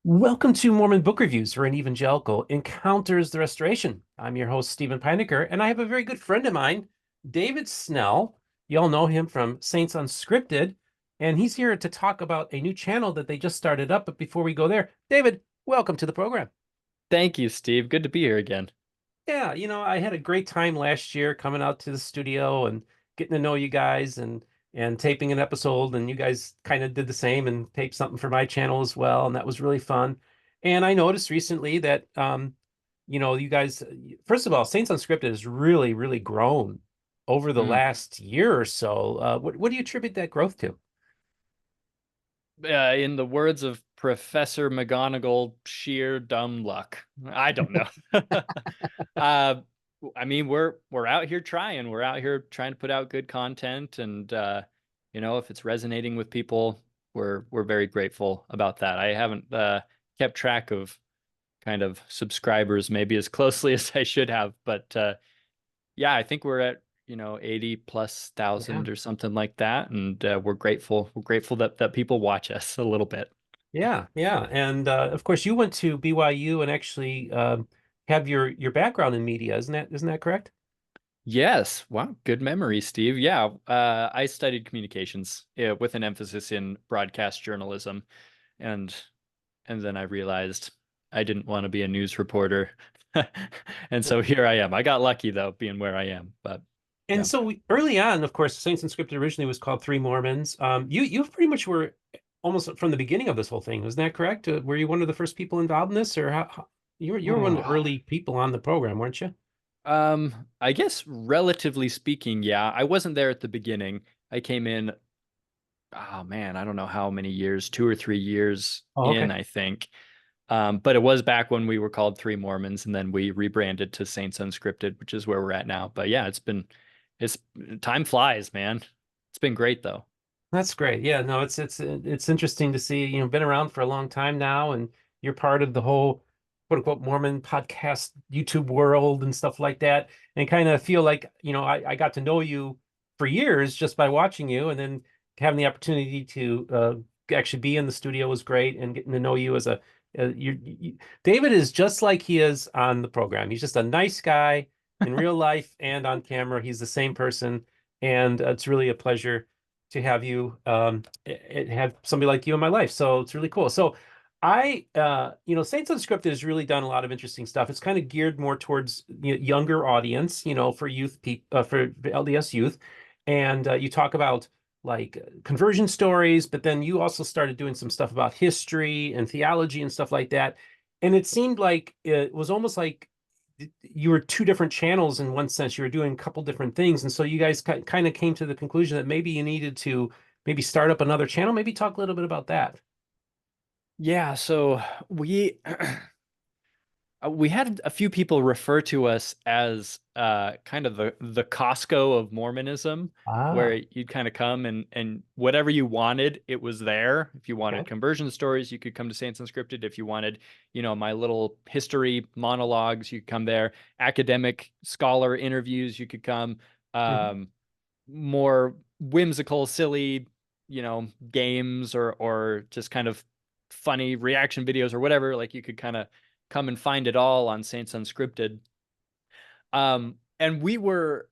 Welcome to Mormon Book Reviews, where an evangelical encounters the restoration. I'm your host, Steven Pynakker, and I have a very good friend of mine, David Snell. You all know him from Saints Unscripted, and he's here to talk about a new channel that they just started up. But before we go there, David, welcome to the program. Thank you, Steve. Good to be here again. Yeah, I had a great time last year coming out to the studio and getting to know you guys and taping an episode, and you guys kind of did the same and taped something for my channel as well, and that was really fun. And I noticed recently that you guys, first of all, Saints Unscripted has really, really grown over the Mm. last year or so. What do you attribute that growth to? In the words of Professor McGonagall, sheer dumb luck. I don't know. uh, I mean, we're out here trying. We're out here trying to put out good content, and if it's resonating with people, we're very grateful about that. I haven't kept track of kind of subscribers maybe as closely as I should have, but yeah, I think we're at 80 plus Yeah. thousand or something like that, and we're grateful. We're grateful that people watch us a little bit. Yeah, yeah, and of course you went to BYU and actually have your background in media, isn't that correct? Yes, wow, good memory, Steve. Yeah, I studied communications with an emphasis in broadcast journalism, and then I realized I didn't want to be a news reporter, and so here I am. I got lucky though, being where I am. But And yeah. so early on, of course, Saints Unscripted originally was called Three Mormons. You pretty much were almost from the beginning of this whole thing, wasn't that correct? Were you one of the first people involved in this, or you were one of the early people on the program, weren't you? I guess relatively speaking, yeah. I wasn't there at the beginning. I came in, oh man, I don't know how many years, 2 or 3 years Oh, in, okay. I think. But it was back when we were called Three Mormons, and then we rebranded to Saints Unscripted, which is where we're at now. But yeah, it's time flies, man. It's been great though. That's great. Yeah, no, it's interesting to see, been around for a long time now, and you're part of the whole quote unquote Mormon podcast YouTube world and stuff like that. And kind of feel like, I got to know you for years just by watching you, and then having the opportunity to actually be in the studio was great, and getting to know you as David is just like he is on the program. He's just a nice guy in real life and on camera. He's the same person, and it's really a pleasure to have you have somebody like you in my life. So it's really cool. So Saints Unscripted has really done a lot of interesting stuff. It's kind of geared more towards younger audience, for youth people, for LDS youth. And you talk about like conversion stories, but then you also started doing some stuff about history and theology and stuff like that. And it seemed like it was almost like you were two different channels in one sense. You were doing a couple different things, and so you guys kind of came to the conclusion that maybe you needed to maybe start up another channel. Maybe talk a little bit about that. Yeah, so we we had a few people refer to us as kind of the Costco of Mormonism, where Ah, you'd kind of come and whatever you wanted, it was there. If you wanted okay. conversion stories, you could come to Saints Unscripted. If you wanted, my little history monologues, you could come there. Academic scholar interviews, you could come. Mhm. More whimsical, silly, games or just kind of funny reaction videos or whatever. Like you could kind of come and find it all on Saints Unscripted. And we were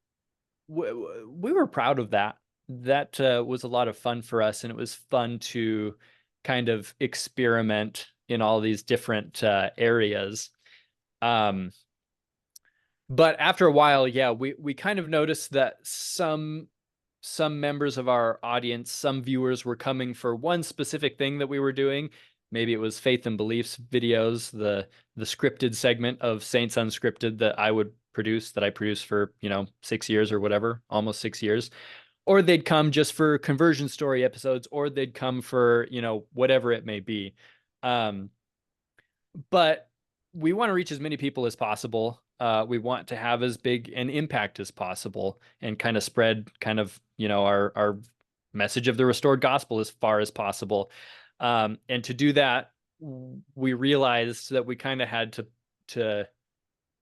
proud of that. That was a lot of fun for us, and it was fun to kind of experiment in all these different areas. Um, but after a while, yeah, we kind of noticed that some members of our audience, some viewers were coming for one specific thing that we were doing. Maybe it was faith and beliefs videos, the scripted segment of Saints Unscripted that I produced for, 6 years or whatever, almost 6 years. Or they'd come just for conversion story episodes, or they'd come for, whatever it may be. Um, but we want to reach as many people as possible. We want to have as big an impact as possible and kind of spread kind of, our message of the restored gospel as far as possible. And to do that, we realized that we kind of had to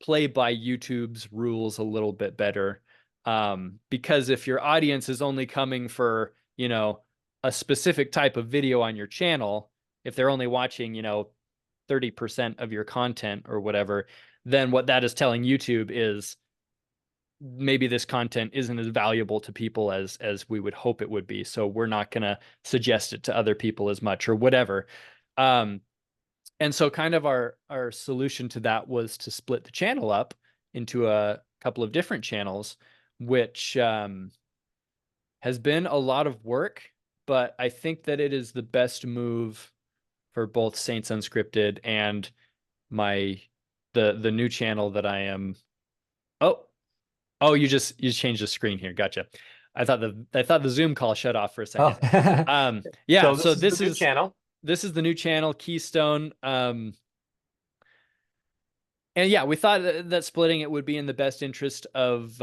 play by YouTube's rules a little bit better. Because if your audience is only coming for, a specific type of video on your channel, if they're only watching, 30% of your content or whatever, then what that is telling YouTube is maybe this content isn't as valuable to people as we would hope it would be. So we're not going to suggest it to other people as much or whatever. And so kind of our solution to that was to split the channel up into a couple of different channels, which has been a lot of work, but I think that it is the best move for both Saints Unscripted and the new channel that I am. Oh, you changed the screen here. Gotcha. I thought the Zoom call shut off for a Oh, second. Yeah, so so this is the new channel. this is the new channel, Keystone. And yeah, we thought that splitting it would be in the best interest of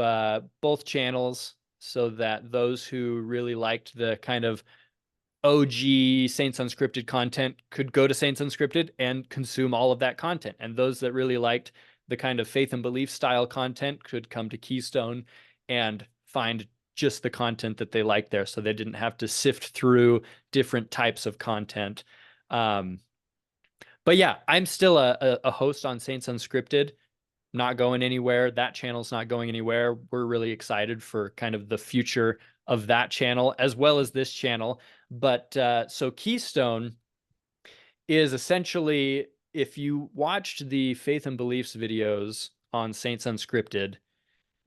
both channels, so that those who really liked the kind of OG Saints Unscripted content could go to Saints Unscripted and consume all of that content. And those that really liked the kind of faith and belief style content could come to Keystone and find just the content that they liked there. So they didn't have to sift through different types of content. But yeah, I'm still a host on Saints Unscripted, not going anywhere. That channel's not going anywhere. We're really excited for kind of the future of that channel as well as this channel. But so Keystone is essentially, if you watched the Faith and Beliefs videos on Saints Unscripted,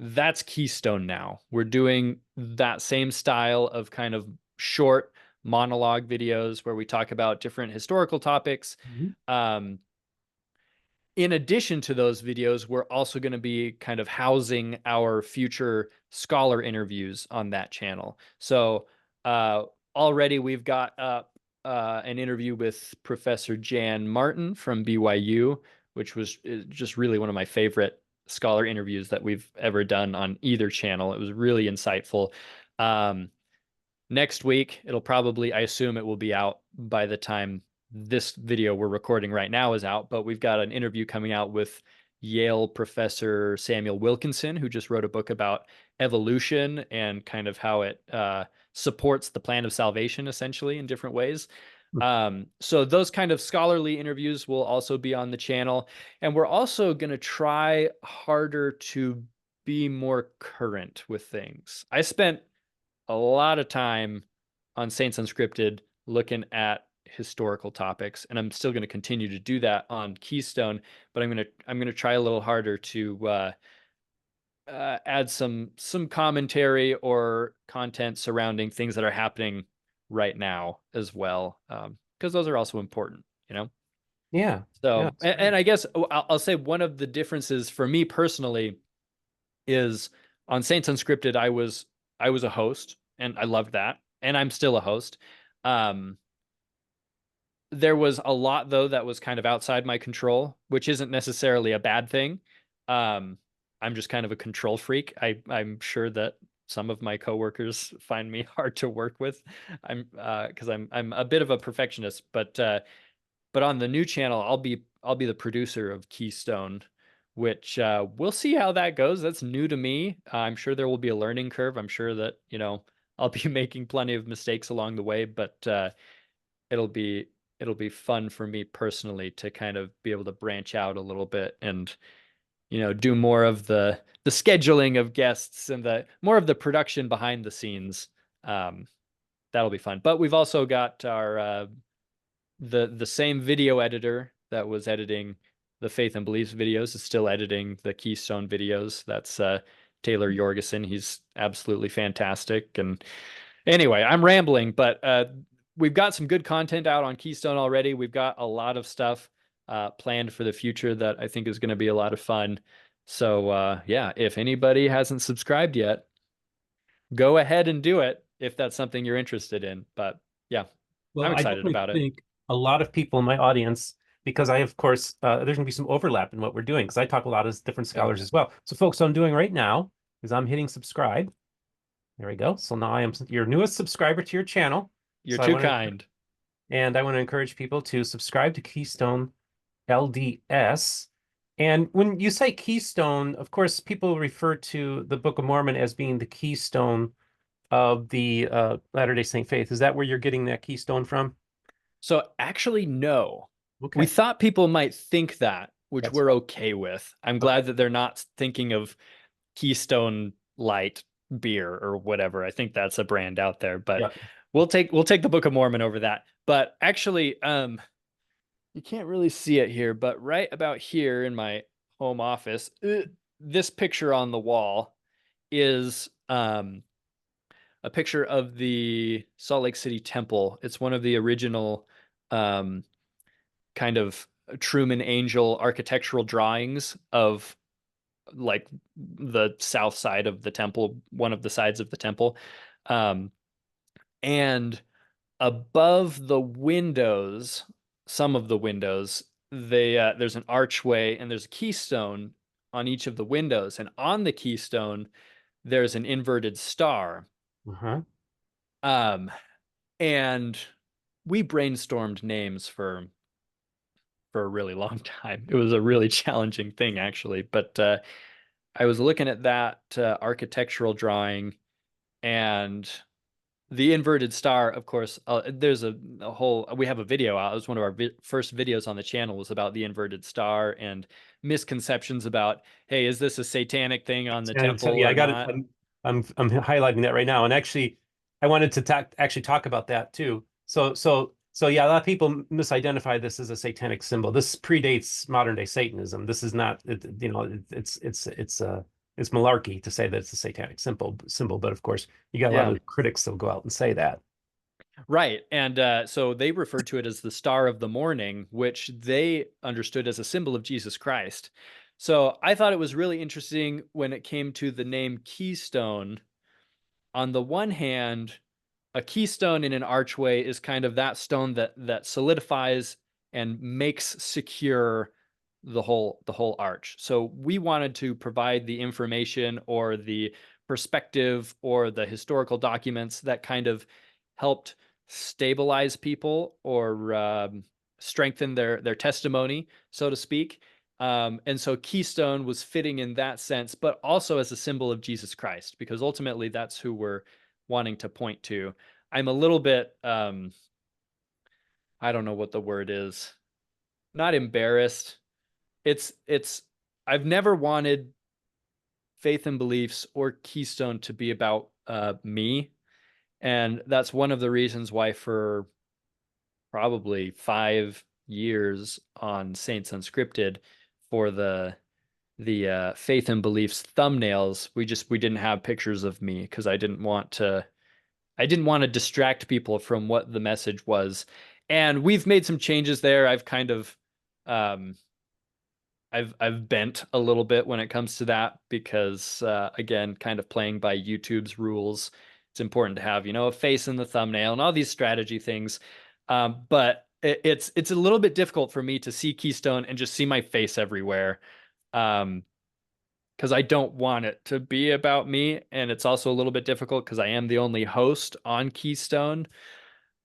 that's Keystone now. We're doing that same style of kind of short monologue videos where we talk about different historical topics. Mhm. In addition to those videos, we're also going to be kind of housing our future scholar interviews on that channel. So already we've got up an interview with Professor Jan Martin from BYU, which was just really one of my favorite scholar interviews that we've ever done on either channel. It was really insightful. Next week, I assume it will be out by the time this video we're recording right now is out, but we've got an interview coming out with Yale professor Samuel Wilkinson, who just wrote a book about evolution and kind of how it supports the plan of salvation, essentially, in different ways. So those kind of scholarly interviews will also be on the channel. And we're also going to try harder to be more current with things. I spent a lot of time on Saints Unscripted looking at historical topics, and I'm still going to continue to do that on Keystone, but I'm going to try a little harder to add some commentary or content surrounding things that are happening right now as well, because those are also important, you know. Yeah. Yeah. So, It's and great. I guess I'll say one of the differences for me personally is on Saints Unscripted, I was a host and I loved that, and I'm still a host. Um, there was a lot though that was kind of outside my control, which isn't necessarily a bad thing. Um, I'm just kind of a control freak. I'm sure that some of my coworkers find me hard to work with. I'm because I'm a bit of a perfectionist, but on the new channel, I'll be the producer of Keystone, which we'll see how that goes. That's new to me. I'm sure there will be a learning curve. I'm sure that, you know, I'll be making plenty of mistakes along the way, but it'll be it'll be fun for me personally to kind of be able to branch out a little bit and, you know, do more of the scheduling of guests and the more of the production behind the scenes. Um, that'll be fun. But we've also got our the same video editor that was editing the Faith and Beliefs videos is still editing the Keystone videos. That's Taylor Jorgensen. He's absolutely fantastic. And anyway, I'm rambling, but we've got some good content out on Keystone already. We've got a lot of stuff planned for the future that I think is going to be a lot of fun. So yeah, if anybody hasn't subscribed yet, go ahead and do it if that's something you're interested in. But yeah, Well, I'm I excited definitely about it. think a lot of people in my audience, because I, of course, there's going to be some overlap in what we're doing, because I talk a lot as different Yeah. scholars as well. So, folks, what I'm doing right now is I'm hitting subscribe. There we go. So now I am your newest subscriber to your channel. You're So I too want to, kind. and I want to encourage people to subscribe to Keystone LDS. And when you say Keystone, of course, people refer to the Book of Mormon as being the keystone of the Latter-day Saint faith. Is that where you're getting that keystone from? So actually, no. we Okay. thought people might think that, which That's we're fine. okay with. I'm Okay. glad that they're not thinking of Keystone Light beer or whatever. I think that's a brand out there, but Yeah. we'll take the Book of Mormon over that. But actually, you can't really see it here, but right about here in my home office, this picture on the wall is a picture of the Salt Lake City Temple. It's one of the original um, kind of Truman Angel architectural drawings of like the south side of the temple, one of the sides of the temple. Um, and above the windows, some of the windows, there's an archway and there's a keystone on each of the windows. And on the keystone, there's an inverted star. Uh-huh. Um, and we brainstormed names for a really long time. It was a really challenging thing, actually. But I was looking at that architectural drawing and the inverted star, of course. There's a whole. We have a video out. It was one of our first videos on the channel. Was about the inverted star and misconceptions about, hey, is this a satanic thing on the And temple so, yeah, I or got it. not? I'm highlighting that right now. And actually, I wanted to talk about that too. So yeah, a lot of people misidentify this as a satanic symbol. This predates modern day Satanism. This is not, it's malarkey to say that it's a satanic symbol. But of course, you got a lot Yeah, of critics that'll go out and say that. right. And so they referred to it as the Star of the Morning, which they understood as a symbol of Jesus Christ. So I thought it was really interesting when it came to the name Keystone. On the one hand, a keystone in an archway is kind of that stone that solidifies and makes secure the whole arch. So we wanted to provide the information or the perspective or the historical documents that kind of helped stabilize people or strengthen their testimony, so to speak. And so Keystone was fitting in that sense, but also as a symbol of Jesus Christ, because ultimately that's who we're wanting to point to. I'm a little bit I don't know what the word is. Not embarrassed. It's I've never wanted Faith and Beliefs or Keystone to be about me. And that's one of the reasons why for probably 5 years on Saints Unscripted for the Faith and Beliefs thumbnails, we didn't have pictures of me because I didn't want to distract people from what the message was. And we've made some changes there. I've kind of um I've bent a little bit when it comes to that because again, kind of playing by YouTube's rules. It's important to have, a face in the thumbnail and all these strategy things. But it's a little bit difficult for me to see Keystone and just see my face everywhere. Um, because I don't want it to be about me, and it's also a little bit difficult because I am the only host on Keystone.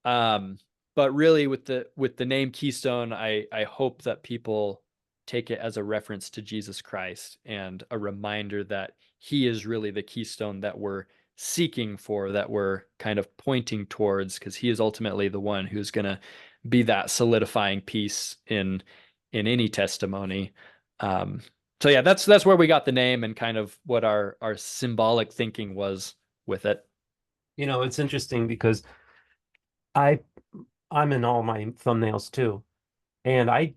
Um, but really, with the name Keystone, I hope that people take it as a reference to Jesus Christ and a reminder that He is really the keystone that we're seeking for, that we're kind of pointing towards, because He is ultimately the one who's going to be that solidifying piece in any testimony. Um, so yeah, that's where we got the name and kind of what our symbolic thinking was with it. It's interesting because I I'm in all my thumbnails too, and I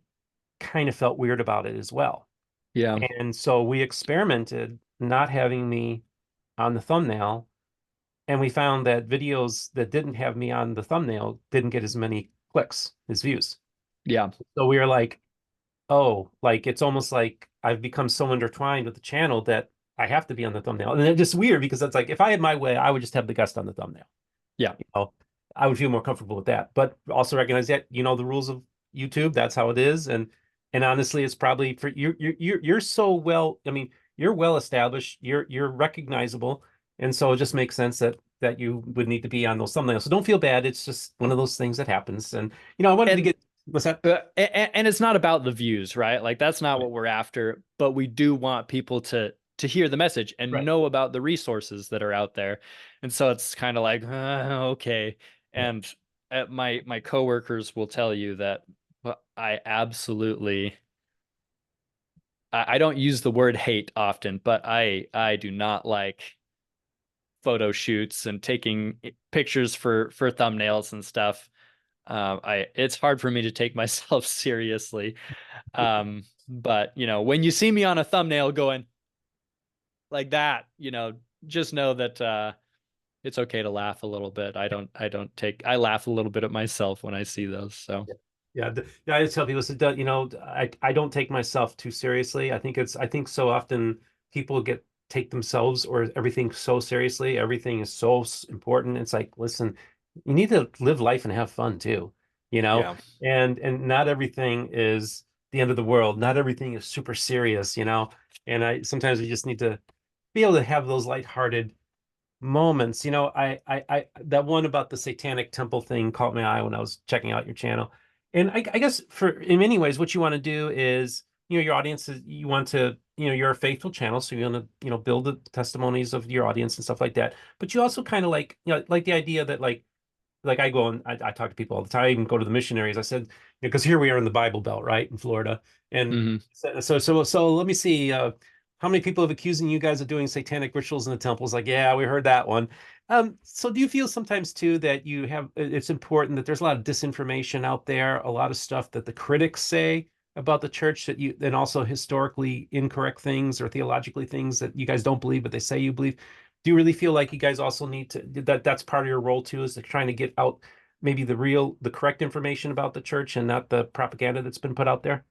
kind of felt weird about it as well. Yeah, And so we experimented not having me on the thumbnail, and we found that videos that didn't have me on the thumbnail didn't get as many clicks as views. yeah. So we were like, oh, like it's almost like I've become so intertwined with the channel that I have to be on the thumbnail. And it's just weird because it's like if I had my way, I would just have the guest on the thumbnail. Yeah. You know, I would feel more comfortable with that. But also recognize that, the rules of YouTube, that's how it is. And honestly, it's probably for you're so well, I mean, you're well established, you're recognizable. And so it just makes sense that you would need to be on those thumbnails. So don't feel bad. It's just one of those things that happens. And I wanted to And get what's that? and it's not about the views, right? Like that's not Right. what we're after, but we do want people to hear the message and Right. know about the resources that are out there. And so it's kind of like, okay. Yeah. And my coworkers will tell you that Well, I absolutely I don't use the word hate often, but I do not like photo shoots and taking pictures for thumbnails and stuff. I it's hard for me to take myself seriously. But when you see me on a thumbnail going like that, just know that it's okay to laugh a little bit. I laugh a little bit at myself when I see those. So Yeah. Yeah, yeah, I just tell people, listen, I don't take myself too seriously. I think so often people take themselves or everything so seriously. Everything is so important. It's like, listen, you need to live life and have fun too, you know? yeah. And not everything is the end of the world. Not everything is super serious, you know? And I sometimes we just need to be able to have those lighthearted moments. That one about the Satanic Temple thing caught my eye when I was checking out your channel. And I guess in many ways, what you want to do is, your audience is, you want to, you're a faithful channel, so you want to, build the testimonies of your audience and stuff like that. But you also kind of like, like the idea that like I go and I talk to people all the time, I even go to the missionaries. I said, because here we are in the Bible Belt, right, in Florida. And Hmm. so let me see, how many people have accusing you guys of doing satanic rituals in the temples? Like, yeah, we heard that one. So do you feel sometimes too that it's important that there's a lot of disinformation out there, a lot of stuff that the critics say about the church and also historically incorrect things or theologically things that you guys don't believe, but they say you believe? Do you really feel like you guys also need to that's part of your role too, is to trying to get out maybe the correct information about the church and not the propaganda that's been put out there?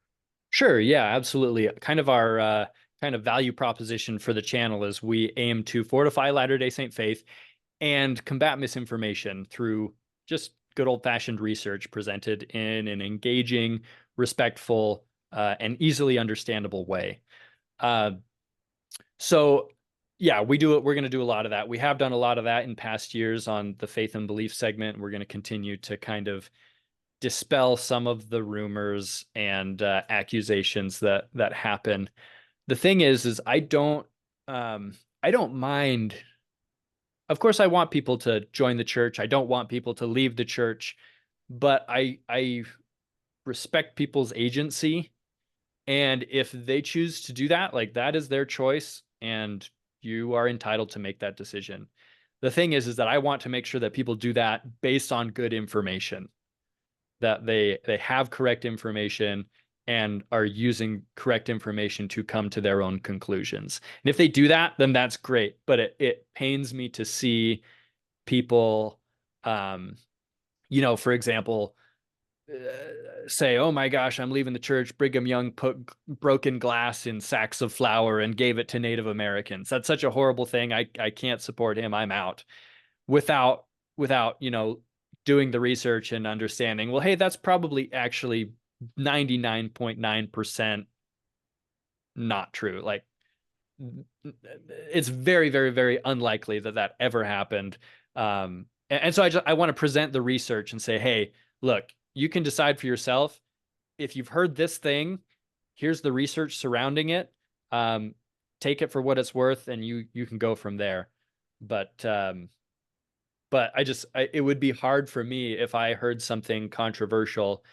Sure, yeah, absolutely. Kind of our kind of value proposition for the channel is we aim to fortify Latter-day Saint faith and combat misinformation through just good old-fashioned research presented in an engaging, respectful, and easily understandable way. Uh, so yeah, we're going to do a lot of that. We have done a lot of that in past years on the faith and belief segment. We're going to continue to kind of dispel some of the rumors and accusations that happen. The thing is I don't mind. Of course, I want people to join the church. I don't want people to leave the church, but I respect people's agency, and if they choose to do that, like that is their choice, and you are entitled to make that decision. The thing is that I want to make sure that people do that based on good information, that they have correct information and are using correct information to come to their own conclusions. And if they do that, then that's great. But it pains me to see people, um, for example, say, "Oh my gosh, I'm leaving the church. Brigham Young put broken glass in sacks of flour and gave it to Native Americans. That's such a horrible thing. I can't support him. I'm out." Without doing the research and understanding, well, hey, that's probably actually 99.9% not true. Like, it's very, very, very unlikely that that ever happened. And so I want to present the research and say, hey, look, you can decide for yourself. If you've heard this thing, here's the research surrounding it. Um, Take it for what it's worth, and you can go from there. But it would be hard for me if I heard something controversial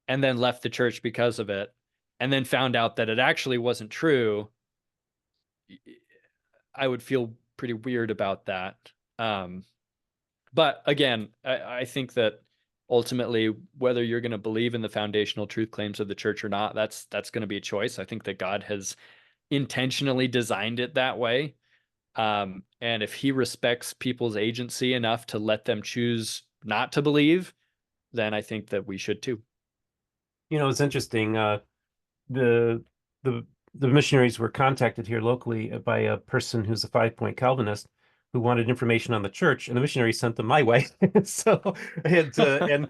and then left the church because of it, and then found out that it actually wasn't true. I would feel pretty weird about that. Um, but again, I think that ultimately, whether you're going to believe in the foundational truth claims of the church or not, that's going to be a choice. I think that God has intentionally designed it that way. And if he respects people's agency enough to let them choose not to believe, then I think that we should too. It's interesting. The the the missionaries were contacted here locally by a person who's a 5-point Calvinist who wanted information on the church, and the missionary sent them my way. So and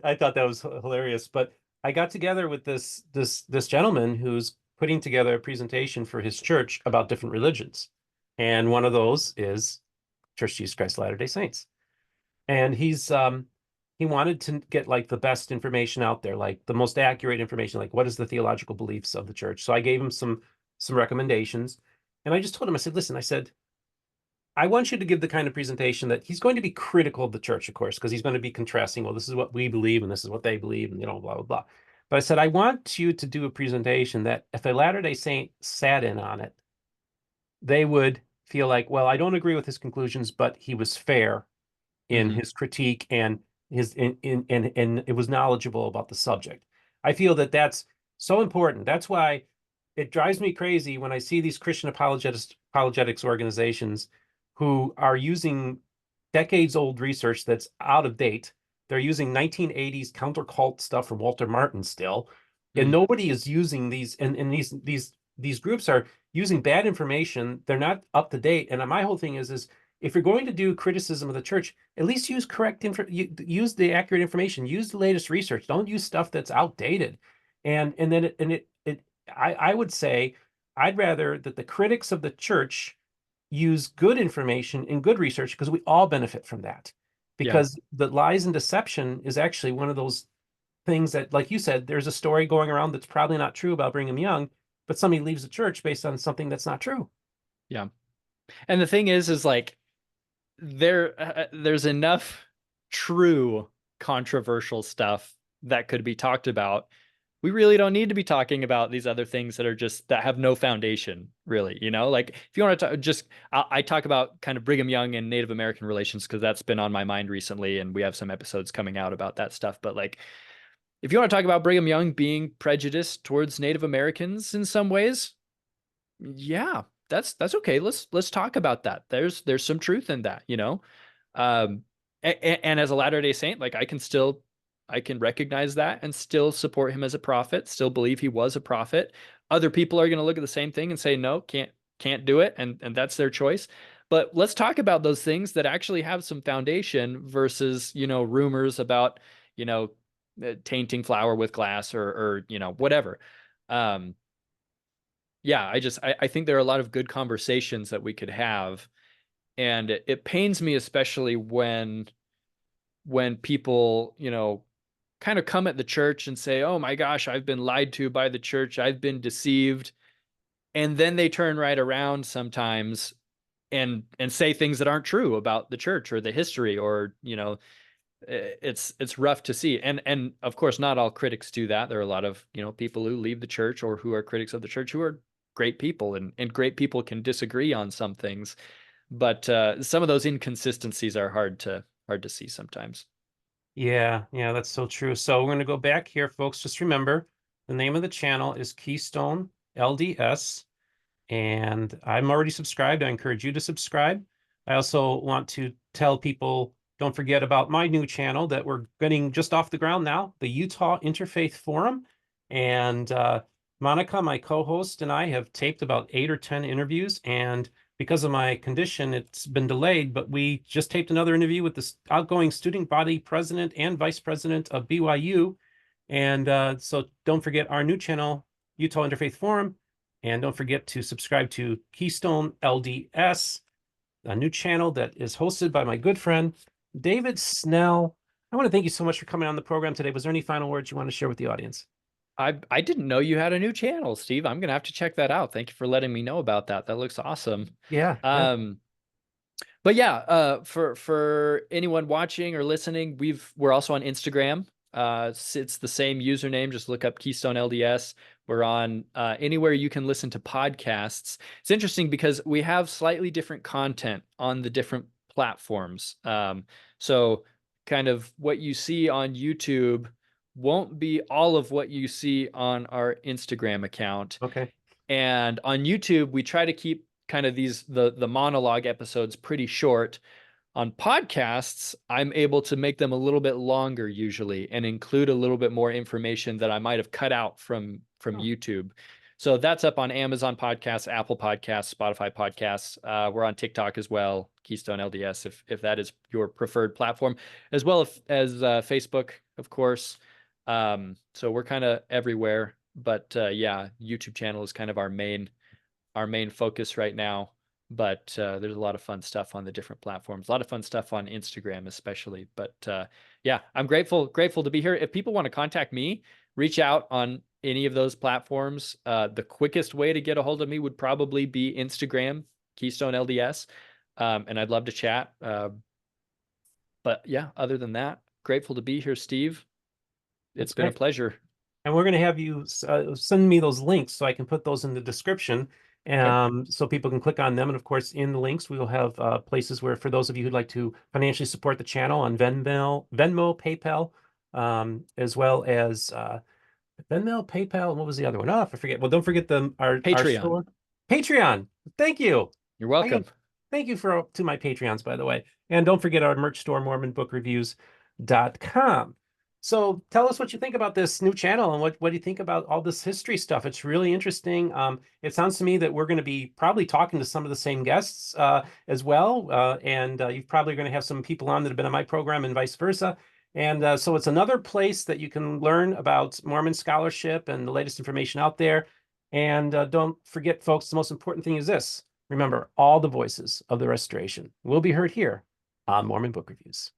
I thought that was hilarious. But I got together with this gentleman who's putting together a presentation for his church about different religions, and one of those is Church of Jesus Christ of Latter-day Saints. And he wanted to get like the best information out there, like the most accurate information, like what is the theological beliefs of the church. So I gave him some recommendations, and I just told him, I said, listen, I said, I want you to give the kind of presentation that he's going to be critical of the church, of course, because he's going to be contrasting, well, this is what we believe and this is what they believe, and blah blah blah. But I said, I want you to do a presentation that if a Latter-day Saint sat in on it, they would feel like, well, I don't agree with his conclusions, but he was fair in Hmm. his critique and his and it was knowledgeable about the subject. I feel that that's so important. That's why it drives me crazy when I see these Christian apologetics organizations who are using decades old research that's out of date. They're using 1980s counter cult stuff from Walter Martin still, and Mm. nobody is using these. And these groups are using bad information. They're not up to date. And my whole thing is if you're going to do criticism of the church, at least use correct info, use the accurate information, use the latest research. Don't use stuff that's outdated. And then I would say I'd rather that the critics of the church use good information and good research because we all benefit from that. Yeah. Because the lies and deception is actually one of those things that, like you said, there's a story going around that's probably not true about Brigham Young, but somebody leaves the church based on something that's not true. Yeah. And the thing is like there's enough true controversial stuff that could be talked about. We really don't need to be talking about these other things that are just that have no foundation, really. Like if you want to talk, just I talk about kind of Brigham Young and Native American relations because that's been on my mind recently, and we have some episodes coming out about that stuff. But like, if you want to talk about Brigham Young being prejudiced towards Native Americans in some ways, yeah, that's okay. Let's talk about that. There's some truth in that. Um, and as a Latter-day Saint, like I can recognize that and still support him as a prophet, still believe he was a prophet. Other people are going to look at the same thing and say, no, can't do it. And that's their choice. But let's talk about those things that actually have some foundation versus, rumors about, tainting flour with glass or whatever. Um, yeah, I think there are a lot of good conversations that we could have. And it pains me especially when people, kind of come at the church and say, "Oh my gosh, I've been lied to by the church. I've been deceived." And then they turn right around sometimes and say things that aren't true about the church or the history or, it's rough to see. And of course not all critics do that. There are a lot of, people who leave the church or who are critics of the church who are great people and great people can disagree on some things. But some of those inconsistencies are hard to see sometimes. Yeah, that's so true. So we're going to go back here, folks. Just remember the name of the channel is Keystone LDS, and I'm already subscribed. I encourage you to subscribe. I also want to tell people don't forget about my new channel that we're getting just off the ground now, the Utah Interfaith Forum. And Monica, my co-host, and I have taped about 8 or 10 interviews. And because of my condition, it's been delayed, but we just taped another interview with the outgoing student body president and vice president of BYU. And so don't forget our new channel, Utah Interfaith Forum. And don't forget to subscribe to Keystone LDS, a new channel that is hosted by my good friend, David Snell. I want to thank you so much for coming on the program today. Was there any final words you want to share with the audience? I didn't know you had a new channel, Steve. I'm gonna have to check that out. Thank you for letting me know about that. That looks awesome. Yeah. Um, but yeah, for anyone watching or listening, we're also on Instagram. It's the same username. Just look up Keystone LDS. We're on anywhere you can listen to podcasts. It's interesting because we have slightly different content on the different platforms. So kind of what you see on YouTube won't be all of what you see on our Instagram account. Okay. And on YouTube, we try to keep kind of the monologue episodes pretty short. On podcasts, I'm able to make them a little bit longer usually and include a little bit more information that I might have cut out from Oh, YouTube. So that's up on Amazon Podcasts, Apple Podcasts, Spotify Podcasts. We're on TikTok as well, Keystone LDS, if that is your preferred platform, as well as Facebook, of course. So we're kind of everywhere. But yeah, YouTube channel is kind of our main focus right now. But there's a lot of fun stuff on the different platforms. A lot of fun stuff on Instagram, especially. But yeah, I'm grateful to be here. If people want to contact me, reach out on any of those platforms. The quickest way to get a hold of me would probably be Instagram, Keystone LDS, and I'd love to chat. But yeah, other than that, grateful to be here, Steve. It's that's been a great. pleasure. and we're going to have you send me those links so I can put those in the description, Okay. so people can click on them. And of course, in the links, we will have places where, for those of you who'd like to financially support the channel on Venmo, PayPal, as well as Venmo, PayPal, and what was the other one? Oh, I forget. Well, don't forget our Patreon. store, Patreon. Thank you. You're I welcome. get thank you to my Patreons, by the way. And don't forget our merch store, MormonBookReviews.com. So tell us what you think about this new channel, and what do you think about all this history stuff? It's really interesting. It sounds to me that we're going to be probably talking to some of the same guests as well. And you're probably going to have some people on that have been on my program and vice versa. And so it's another place that you can learn about Mormon scholarship and the latest information out there. And don't forget, folks, the most important thing is this. Remember, all the voices of the restoration will be heard here on Mormon Book Reviews.